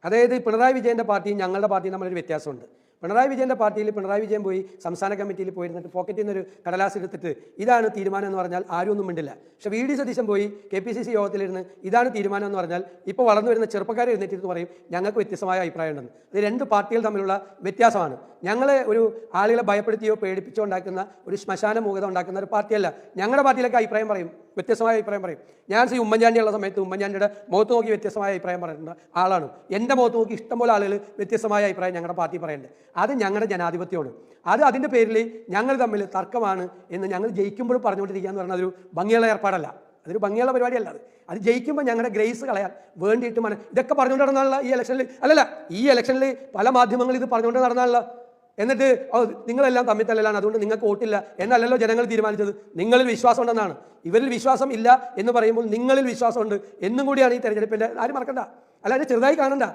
അതായത് പിണറായി വിജയൻ്റെ പാർട്ടിയും ഞങ്ങളുടെ പാർട്ടിയും തമ്മിലൊരു വ്യത്യാസമുണ്ട്. പിണറായി വിജയൻ്റെ പാർട്ടിയിൽ പിണറായി വിജയൻ പോയി സംസ്ഥാന കമ്മിറ്റിയിൽ പോയിരുന്നിട്ട് പോക്കറ്റിൽ നിന്നൊരു കടലാസ് എടുത്തിട്ട് ഇതാണ് തീരുമാനം എന്ന് പറഞ്ഞാൽ ആരും ഒന്നും മിണ്ടില്ല. പക്ഷേ വി ഡി സതീശൻ പോയി KPCC യോഗത്തിലിരുന്ന് ഇതാണ് തീരുമാനം എന്ന് പറഞ്ഞാൽ ഇപ്പോൾ വളർന്നു വരുന്ന ചെറുപ്പക്കാരെ എഴുന്നേറ്റിട്ട് പറയും ഞങ്ങൾക്ക് വ്യത്യസ്തമായ അഭിപ്രായം ഉണ്ടെന്ന്. ഇത് രണ്ട് പാർട്ടികൾ തമ്മിലുള്ള വ്യത്യാസമാണ്. ഞങ്ങളെ ഒരു ആളുകളെ ഭയപ്പെടുത്തിയോ പേടിപ്പിച്ചോ ഉണ്ടാക്കുന്ന ഒരു ശ്മശാന മൂകത ഉണ്ടാക്കുന്ന ഒരു പാർട്ടിയല്ല. ഞങ്ങളുടെ പാർട്ടിയിലൊക്കെ അഭിപ്രായം പറയും, വ്യത്യസ്തമായ അഭിപ്രായം പറയും. ഞാൻ ഉമ്മൻചാണ്ടിയുള്ള സമയത്ത് ഉമ്മൻചാണ്ടിയുടെ മുഖത്ത് നോക്കി വ്യത്യസ്തമായ അഭിപ്രായം പറയുന്ന ആളാണ്. എൻ്റെ മുഖത്ത് നോക്കി ഇഷ്ടംപോലെ ആളുകൾ വ്യത്യസ്തമായ അഭിപ്രായം ഞങ്ങളുടെ പാർട്ടി പറയുന്നുണ്ട്. അത് ഞങ്ങളുടെ ജനാധിപത്യമാണ്. അതിൻ്റെ പേരിൽ ഞങ്ങൾ തമ്മിൽ തർക്കമാണ് എന്ന് ഞങ്ങൾ ജയിക്കുമ്പോഴും പറഞ്ഞുകൊണ്ടിരിക്കുക എന്ന് പറഞ്ഞാൽ അതൊരു ഭംഗിയുള്ള ഏർപ്പാടല്ല, അതൊരു ഭംഗിയുള്ള പരിപാടിയല്ല. അത് ജയിക്കുമ്പോൾ ഞങ്ങളുടെ ഗ്രേസ് കളയാൻ വേണ്ടിയിട്ട് ഇതൊക്കെ പറഞ്ഞുകൊണ്ട് നടന്നാലുള്ള ഈ ഇലക്ഷനിൽ ഈ ഇലക്ഷനിൽ പല മാധ്യമങ്ങൾ ഇത് പറഞ്ഞുകൊണ്ട് നടന്നാലുള്ള. എന്നിട്ട് നിങ്ങളെല്ലാം തമ്മിൽ തല്ലലാണ്, അതുകൊണ്ട് നിങ്ങൾക്ക് വോട്ടില്ല എന്നല്ലല്ലോ ജനങ്ങൾ തീരുമാനിച്ചത്. നിങ്ങളിൽ വിശ്വാസം ഉണ്ടെന്നാണ്. ഇവരിൽ വിശ്വാസം ഇല്ല എന്ന് പറയുമ്പോൾ നിങ്ങളിൽ വിശ്വാസമുണ്ട് എന്നും കൂടിയാണ് ഈ തെരഞ്ഞെടുപ്പിൻ്റെ. ആരും മറക്കണ്ട, അല്ലാതെ ചെറുതായി കാണണ്ട.